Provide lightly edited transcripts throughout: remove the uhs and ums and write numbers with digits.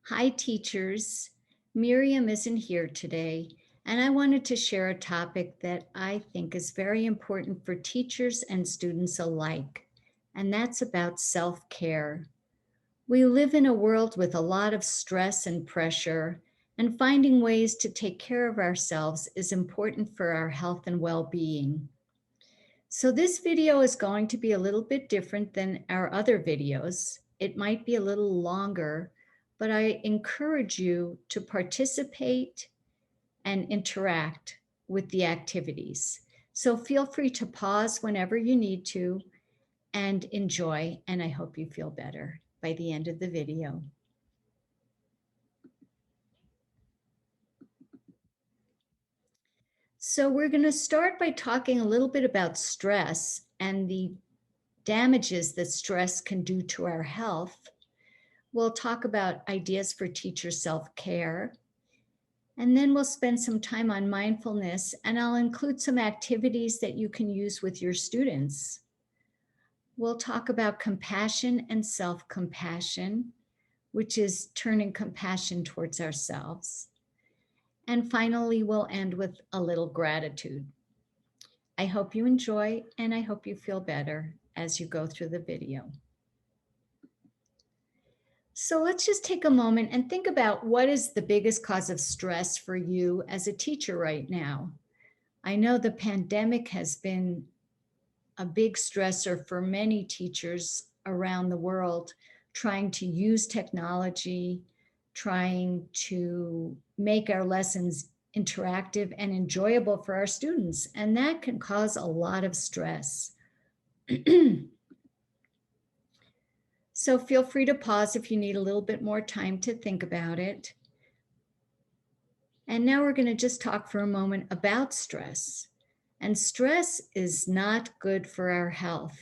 Hi, teachers. Miriam isn't here today, and I wanted to share a topic that I think is very important for teachers and students alike, and that's about self-care. We live in a world with a lot of stress and pressure, and finding ways to take care of ourselves is important for our health and well-being. So this video is going to be a little bit different than our other videos. It might be a little longer, but I encourage you to participate and interact with the activities. So feel free to pause whenever you need to and enjoy, and I hope you feel better by the end of the video. So we're going to start by talking a little bit about stress and the damages that stress can do to our health. We'll talk about ideas for teacher self-care, and then we'll spend some time on mindfulness, and I'll include some activities that you can use with your students. We'll talk about compassion and self-compassion, which is turning compassion towards ourselves. And finally, we'll end with a little gratitude. I hope you enjoy, and I hope you feel better as you go through the video. So let's just take a moment and think about what is the biggest cause of stress for you as a teacher right now. I know the pandemic has been a big stressor for many teachers around the world, trying to use technology, trying to make our lessons interactive and enjoyable for our students, and that can cause a lot of stress. So feel free to pause if you need a little bit more time to think about it. And now we're going to just talk for a moment about stress. And stress is not good for our health.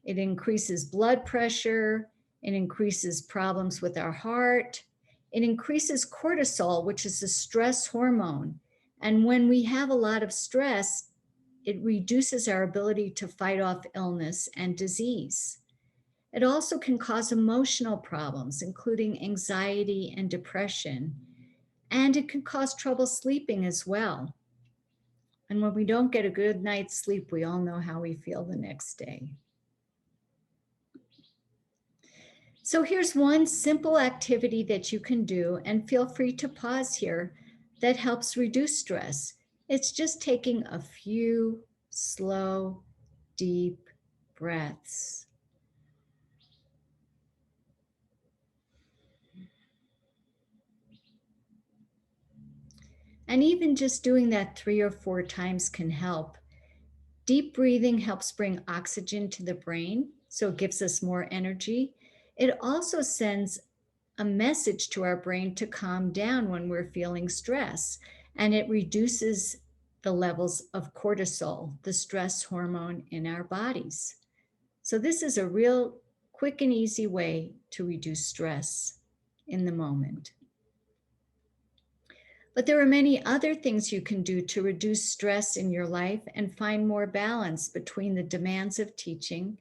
It increases blood pressure, it increases problems with our heart, it increases cortisol, which is a stress hormone. And when we have a lot of stress, it reduces our ability to fight off illness and disease. It also can cause emotional problems, including anxiety and depression. And it can cause trouble sleeping as well. And when we don't get a good night's sleep, we all know how we feel the next day. So here's one simple activity that you can do, and feel free to pause here, that helps reduce stress. It's just taking a few slow, deep breaths. And even just doing that 3 or 4 times can help. Deep breathing helps bring oxygen to the brain, so it gives us more energy. It also sends a message to our brain to calm down when we're feeling stress, and it reduces the levels of cortisol, the stress hormone in our bodies. So this is a real quick and easy way to reduce stress in the moment. But there are many other things you can do to reduce stress in your life and find more balance between the demands of teaching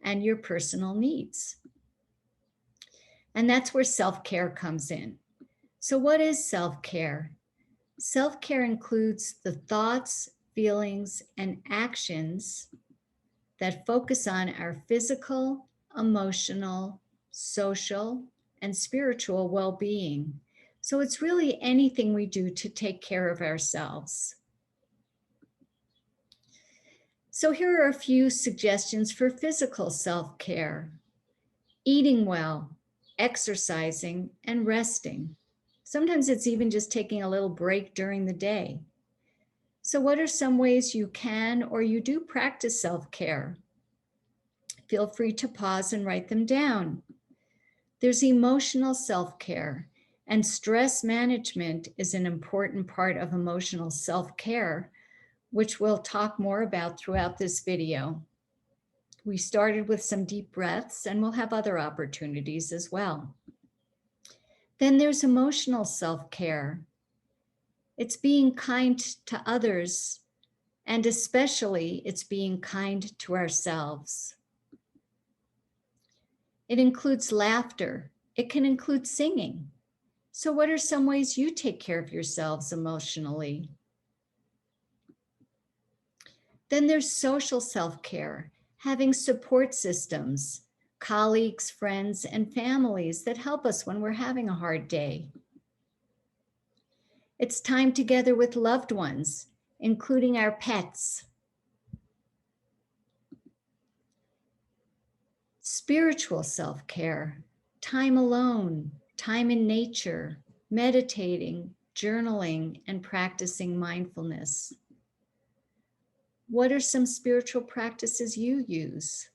and your personal needs. And that's where self-care comes in. So what is self-care? Self-care includes the thoughts, feelings, and actions that focus on our physical, emotional, social, and spiritual well-being. So it's really anything we do to take care of ourselves. So here are a few suggestions for physical self-care: eating well, exercising, and resting. Sometimes it's even just taking a little break during the day. So what are some ways you can or you do practice self-care? Feel free to pause and write them down. There's emotional self-care, and stress management is an important part of emotional self-care, which we'll talk more about throughout this video. We started with some deep breaths, and we'll have other opportunities as well. Then there's emotional self-care. It's being kind to others, and especially it's being kind to ourselves. It includes laughter. It can include singing. So what are some ways you take care of yourselves emotionally? Then there's social self-care, having support systems, colleagues, friends, and families that help us when we're having a hard day. It's time together with loved ones, including our pets. Spiritual self-care, time alone, time in nature, meditating, journaling, and practicing mindfulness. What are some spiritual practices you use?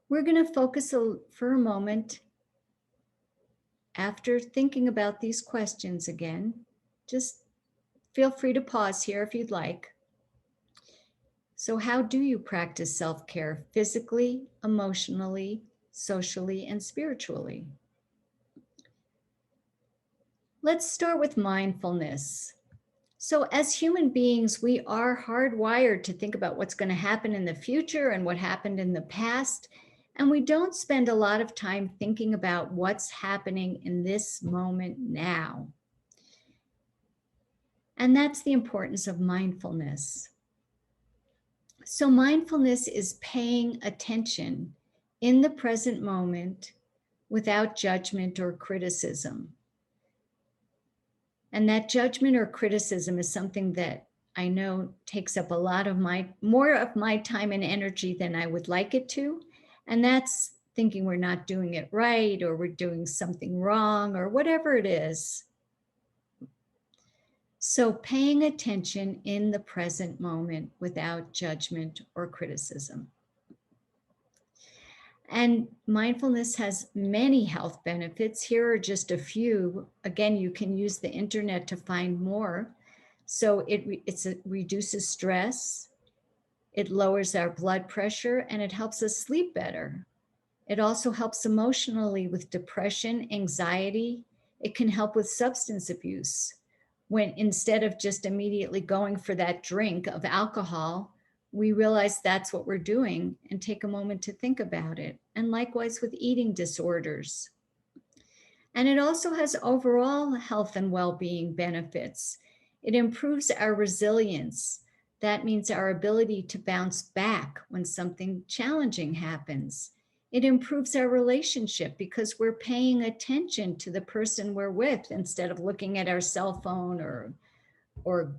We're going to focus for a moment after thinking about these questions again. Just feel free to pause here if you'd like. So how do you practice self-care physically, emotionally, socially, and spiritually? Let's start with mindfulness. So as human beings, we are hardwired to think about what's going to happen in the future and what happened in the past. And we don't spend a lot of time thinking about what's happening in this moment now. And that's the importance of mindfulness. So mindfulness is paying attention in the present moment without judgment or criticism. And that judgment or criticism is something that I know takes up a lot of more of my time and energy than I would like it to. And that's thinking we're not doing it right, or we're doing something wrong, or whatever it is. So paying attention in the present moment without judgment or criticism. And mindfulness has many health benefits. Here are just a few. Again, you can use the internet to find more. So it reduces stress, it lowers our blood pressure, and it helps us sleep better. It also helps emotionally with depression, anxiety. It can help with substance abuse. When instead of just immediately going for that drink of alcohol, we realize that's what we're doing and take a moment to think about it. And likewise with eating disorders. And it also has overall health and well-being benefits. It improves our resilience. That means our ability to bounce back when something challenging happens. It improves our relationship because we're paying attention to the person we're with instead of looking at our cell phone or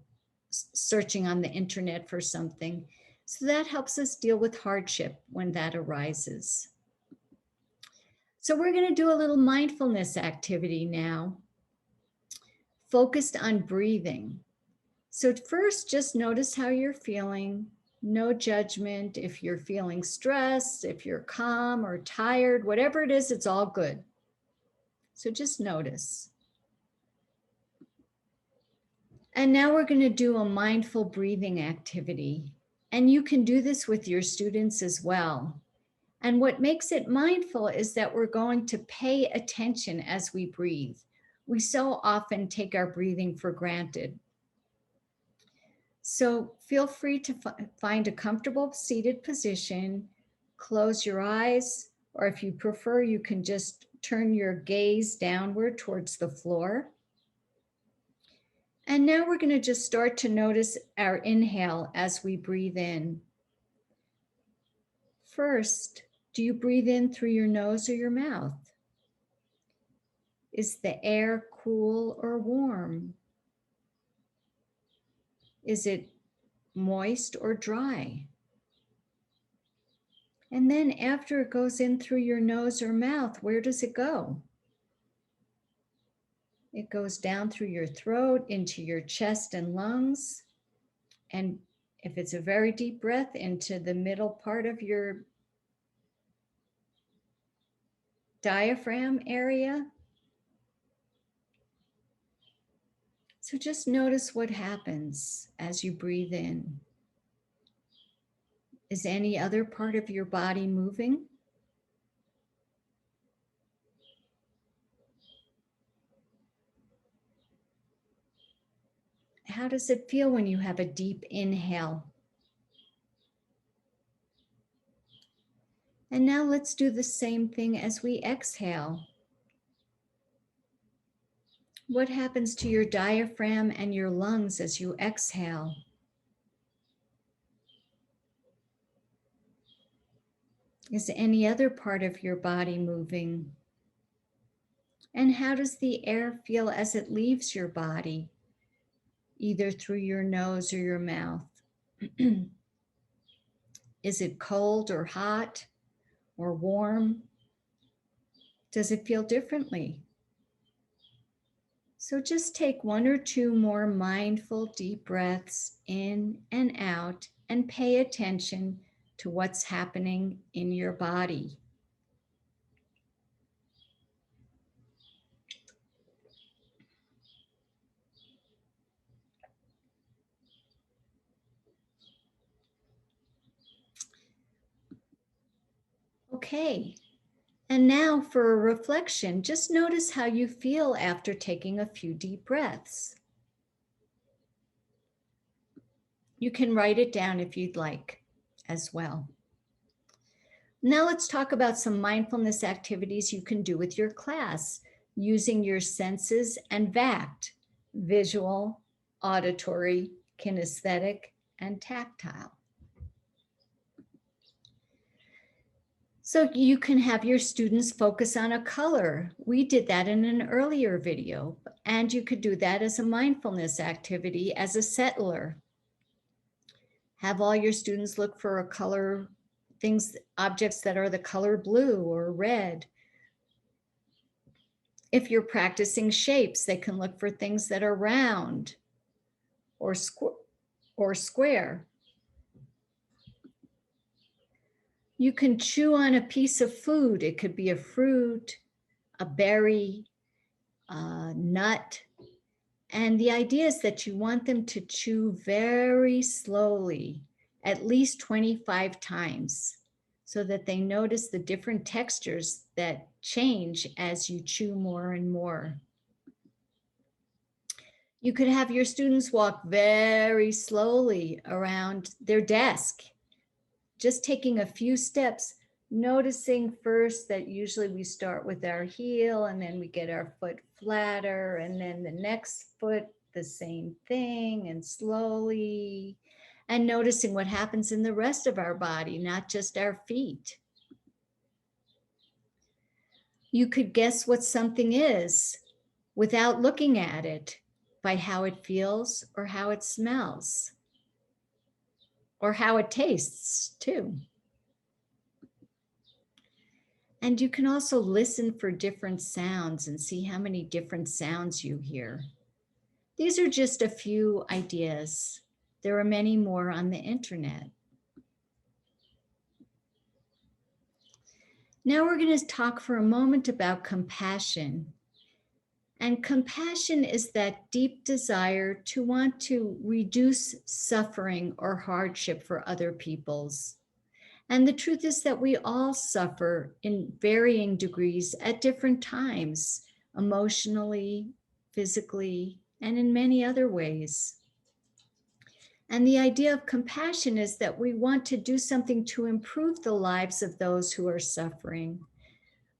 searching on the internet for something. So that helps us deal with hardship when that arises. So we're going to do a little mindfulness activity now, focused on breathing. So first, just notice how you're feeling. No judgment. If you're feeling stressed, if you're calm or tired, whatever it is, it's all good. So just notice. And now we're going to do a mindful breathing activity. And you can do this with your students as well. And what makes it mindful is that we're going to pay attention as we breathe. We so often take our breathing for granted. So feel free to find a comfortable seated position, close your eyes, or if you prefer, you can just turn your gaze downward towards the floor. And now we're going to just start to notice our inhale as we breathe in. First, do you breathe in through your nose or your mouth? Is the air cool or warm? Is it moist or dry? And then after it goes in through your nose or mouth, where does it go? It goes down through your throat, into your chest and lungs. And if it's a very deep breath, into the middle part of your diaphragm area. So just notice what happens as you breathe in. Is any other part of your body moving? How does it feel when you have a deep inhale? And now let's do the same thing as we exhale. What happens to your diaphragm and your lungs as you exhale? Is any other part of your body moving? And how does the air feel as it leaves your body, either through your nose or your mouth? Is it cold or hot or warm? Does it feel differently? So just take 1 or 2 more mindful deep breaths in and out and pay attention to what's happening in your body. Okay, and now for a reflection, just notice how you feel after taking a few deep breaths. You can write it down if you'd like as well. Now let's talk about some mindfulness activities you can do with your class using your senses and VACT, visual, auditory, kinesthetic, and tactile. So you can have your students focus on a color. We did that in an earlier video, and you could do that as a mindfulness activity as a settler. Have all your students look for a color, objects that are the color blue or red. If you're practicing shapes, they can look for things that are round or square. You can chew on a piece of food. It could be a fruit, a berry, a nut. And the idea is that you want them to chew very slowly, at least 25 times, so that they notice the different textures that change as you chew more and more. You could have your students walk very slowly around their desk, just taking a few steps, noticing first that usually we start with our heel and then we get our foot flatter, and then the next foot, the same thing, and slowly, and noticing what happens in the rest of our body, not just our feet. You could guess what something is without looking at it by how it feels or how it smells or how it tastes too. And you can also listen for different sounds and see how many different sounds you hear. These are just a few ideas. There are many more on the internet. Now we're going to talk for a moment about compassion. And compassion is that deep desire to want to reduce suffering or hardship for other people's. And the truth is that we all suffer in varying degrees at different times, emotionally, physically, and in many other ways. And the idea of compassion is that we want to do something to improve the lives of those who are suffering.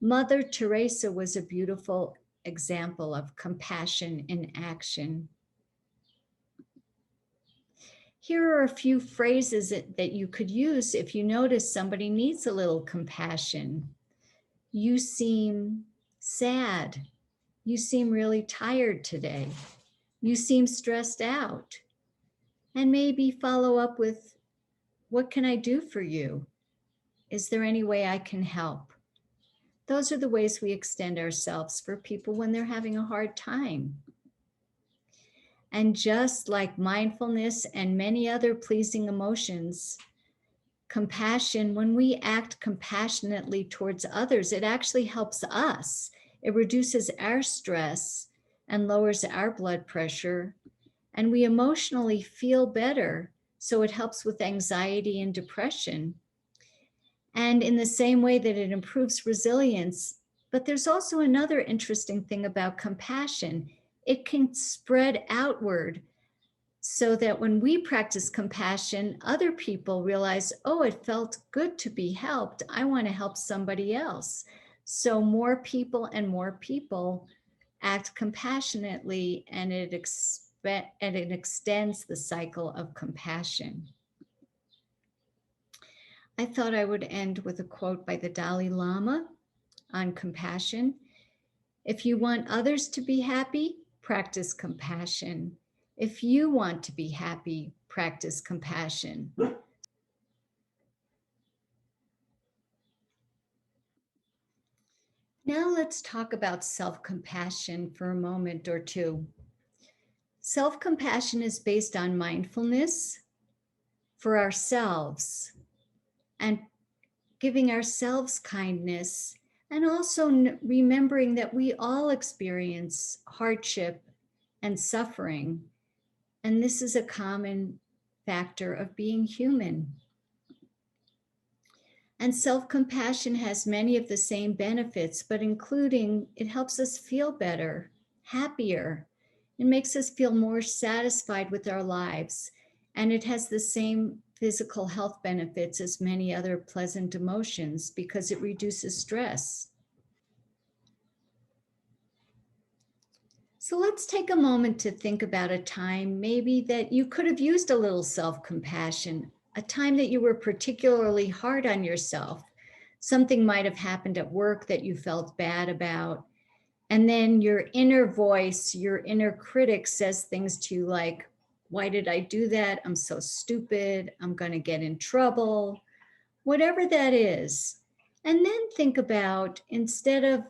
Mother Teresa was a beautiful example of compassion in action. Here are a few phrases that you could use if you notice somebody needs a little compassion. You seem sad. You seem really tired today. You seem stressed out. And maybe follow up with, what can I do for you? Is there any way I can help? Those are the ways we extend ourselves for people when they're having a hard time. And just like mindfulness and many other pleasing emotions, compassion, when we act compassionately towards others, it actually helps us. It reduces our stress and lowers our blood pressure, and we emotionally feel better. So it helps with anxiety and depression. And in the same way that it improves resilience. But there's also another interesting thing about compassion. It can spread outward so that when we practice compassion, other people realize, oh, it felt good to be helped. I want to help somebody else. So more people and more people act compassionately, and it extends the cycle of compassion. I thought I would end with a quote by the Dalai Lama on compassion. If you want others to be happy, practice compassion. If you want to be happy, practice compassion. Now let's talk about self-compassion for a moment or two. Self-compassion is based on mindfulness for ourselves and giving ourselves kindness, and also remembering that we all experience hardship and suffering. And this is a common factor of being human. And self-compassion has many of the same benefits, but including it helps us feel better, happier. It makes us feel more satisfied with our lives. And it has the same physical health benefits as many other pleasant emotions because it reduces stress. So let's take a moment to think about a time maybe that you could have used a little self-compassion, a time that you were particularly hard on yourself. Something might have happened at work that you felt bad about. And then your inner voice, your inner critic says things to you like, why did I do that? I'm so stupid. I'm going to get in trouble. Whatever that is. And then think about, instead of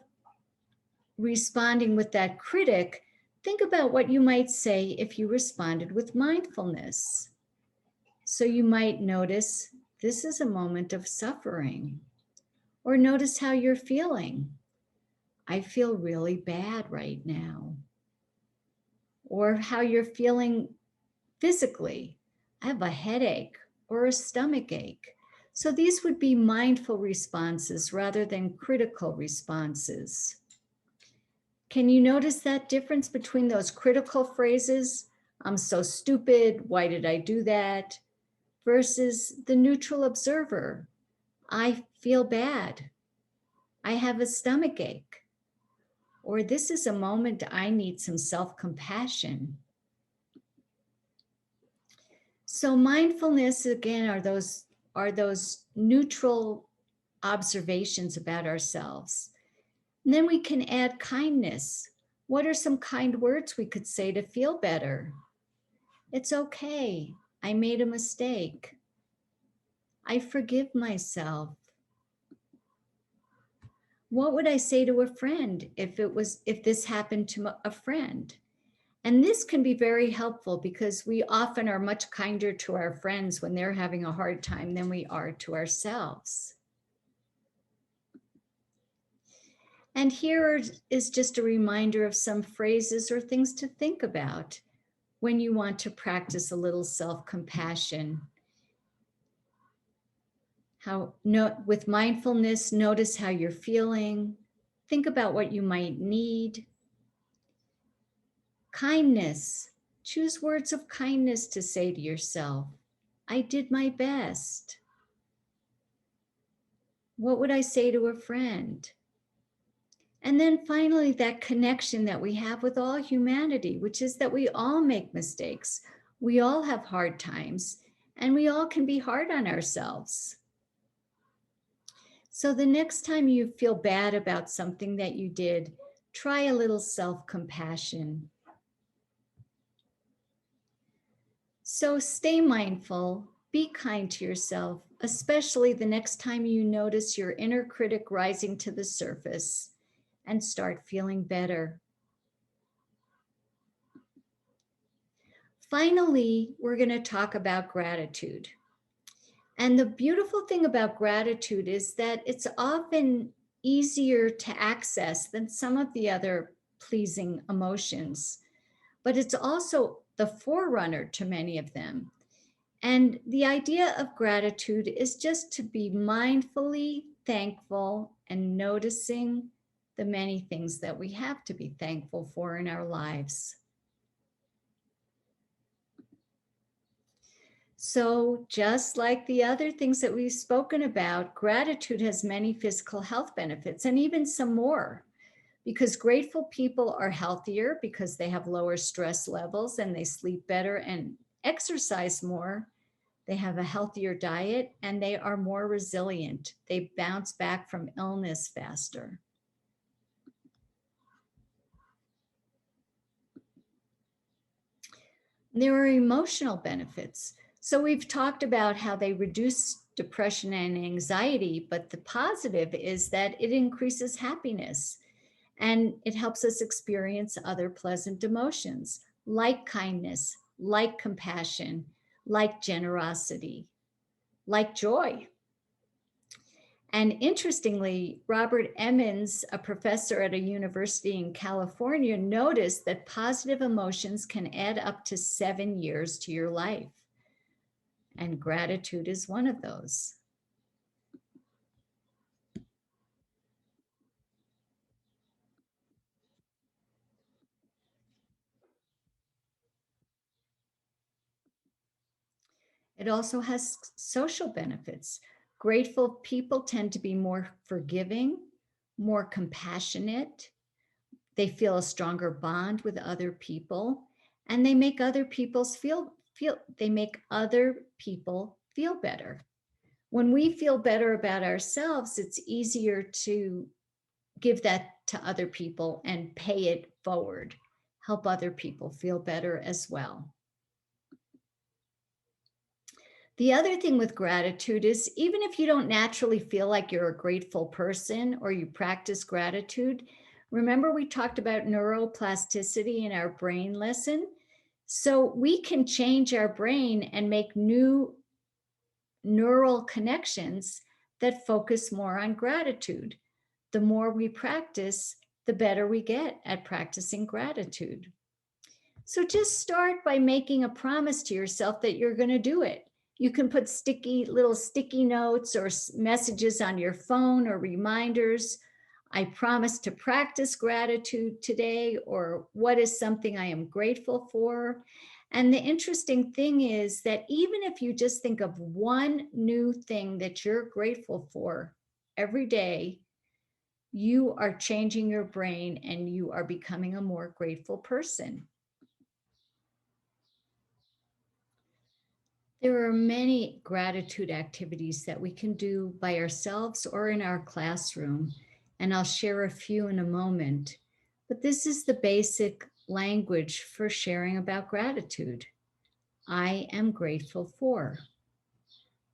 responding with that critic, think about what you might say if you responded with mindfulness. So you might notice, this is a moment of suffering. Or notice how you're feeling. I feel really bad right now. Or how you're feeling physically. I have a headache or a stomach ache. So these would be mindful responses rather than critical responses. Can you notice that difference between those critical phrases? I'm so stupid. Why did I do that? Versus the neutral observer. I feel bad. I have a stomach ache. Or this is a moment I need some self-compassion. So mindfulness, again, are those neutral observations about ourselves. And then we can add kindness. What are some kind words we could say to feel better? It's okay. I made a mistake. I forgive myself. What would I say to a friend if this happened to a friend? And this can be very helpful because we often are much kinder to our friends when they're having a hard time than we are to ourselves. And here is just a reminder of some phrases or things to think about when you want to practice a little self-compassion. With mindfulness, notice how you're feeling. Think about what you might need. Kindness. Choose words of kindness to say to yourself. I did my best. What would I say to a friend? And then finally, that connection that we have with all humanity, which is that we all make mistakes. We all have hard times, and we all can be hard on ourselves. So the next time you feel bad about something that you did, try a little self-compassion. So stay mindful, be kind to yourself, especially the next time you notice your inner critic rising to the surface, and start feeling better. Finally, we're going to talk about gratitude. And the beautiful thing about gratitude is that it's often easier to access than some of the other pleasing emotions, but it's also the forerunner to many of them. And the idea of gratitude is just to be mindfully thankful and noticing the many things that we have to be thankful for in our lives. So just like the other things that we've spoken about, gratitude has many physical health benefits and even some more, because grateful people are healthier because they have lower stress levels and they sleep better and exercise more. They have a healthier diet and they are more resilient. They bounce back from illness faster. There are emotional benefits. So we've talked about how they reduce depression and anxiety, but the positive is that it increases happiness and it helps us experience other pleasant emotions like kindness, like compassion, like generosity, like joy. And interestingly, Robert Emmons, a professor at a university in California, noticed that positive emotions can add up to 7 years to your life. And gratitude is one of those. It also has social benefits. Grateful people tend to be more forgiving, more compassionate. They feel a stronger bond with other people, and they make other people feel better. When we feel better about ourselves, it's easier to give that to other people and pay it forward, help other people feel better as well. The other thing with gratitude is even if you don't naturally feel like you're a grateful person or you practice gratitude, remember we talked about neuroplasticity in our brain lesson? So we can change our brain and make new neural connections that focus more on gratitude. The more we practice, the better we get at practicing gratitude. So just start by making a promise to yourself that you're going to do it. You can put little sticky notes or messages on your phone or reminders. I promise to practice gratitude today, or what is something I am grateful for. And the interesting thing is that even if you just think of one new thing that you're grateful for every day, you are changing your brain and you are becoming a more grateful person. There are many gratitude activities that we can do by ourselves or in our classroom, and I'll share a few in a moment. But this is the basic language for sharing about gratitude. I am grateful for.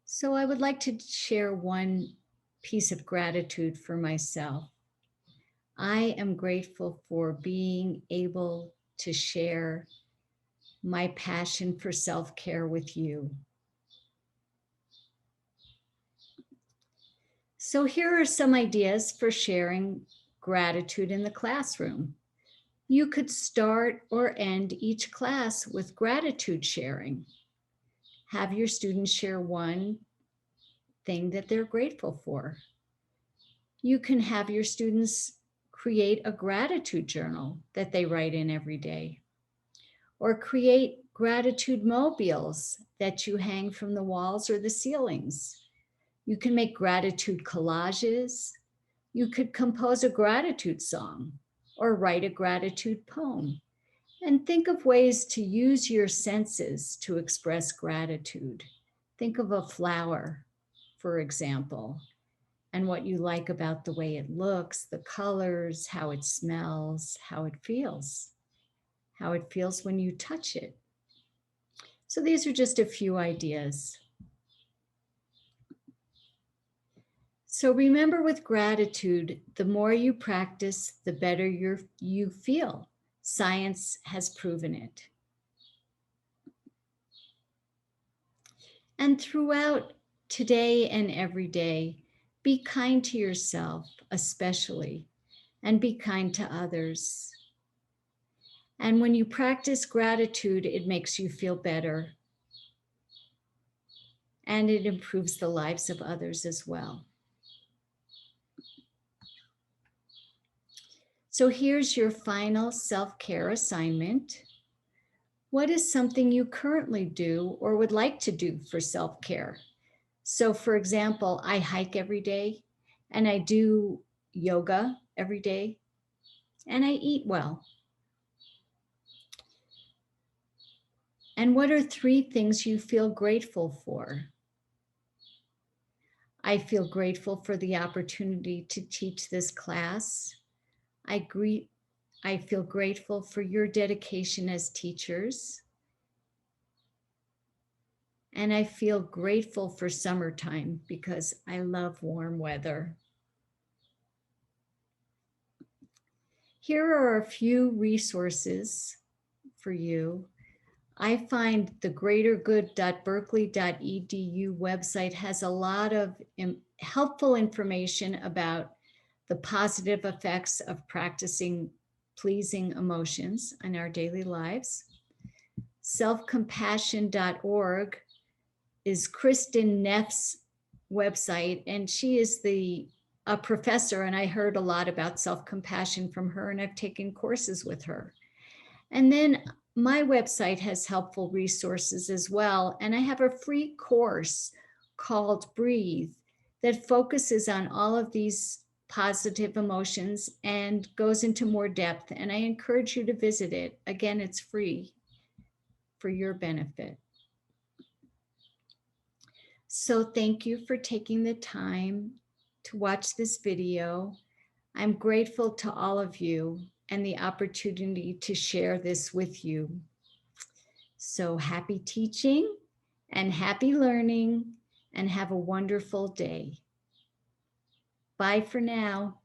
So I would like to share one piece of gratitude for myself. I am grateful for being able to share my passion for self-care with you. So here are some ideas for sharing gratitude in the classroom. You could start or end each class with gratitude sharing. Have your students share one thing that they're grateful for. You can have your students create a gratitude journal that they write in every day, or create gratitude mobiles that you hang from the walls or the ceilings. You can make gratitude collages. You could compose a gratitude song or write a gratitude poem. And think of ways to use your senses to express gratitude. Think of a flower, for example, and what you like about the way it looks, the colors, how it smells, how it feels when you touch it. So these are just a few ideas. So remember, with gratitude, the more you practice, the better you feel. Science has proven it. And throughout today and every day, be kind to yourself, especially, and be kind to others. And when you practice gratitude, it makes you feel better. And it improves the lives of others as well. So here's your final self-care assignment. What is something you currently do or would like to do for self-care? So for example, I hike every day and I do yoga every day. and I eat well. And what are 3 things you feel grateful for? I feel grateful for the opportunity to teach this class. I feel grateful for your dedication as teachers. And I feel grateful for summertime because I love warm weather. Here are a few resources for you. I find the greatergood.berkeley.edu website has a lot of helpful information about the positive effects of practicing pleasing emotions in our daily lives. Selfcompassion.org is Kristen Neff's website, and she is a professor, and I heard a lot about self-compassion from her, and I've taken courses with her. And then my website has helpful resources as well, and I have a free course called Breathe that focuses on all of these positive emotions and goes into more depth, and I encourage you to visit it. Again, it's free for your benefit. So thank you for taking the time to watch this video. I'm grateful to all of you and the opportunity to share this with you. So happy teaching and happy learning, and have a wonderful day. Bye for now.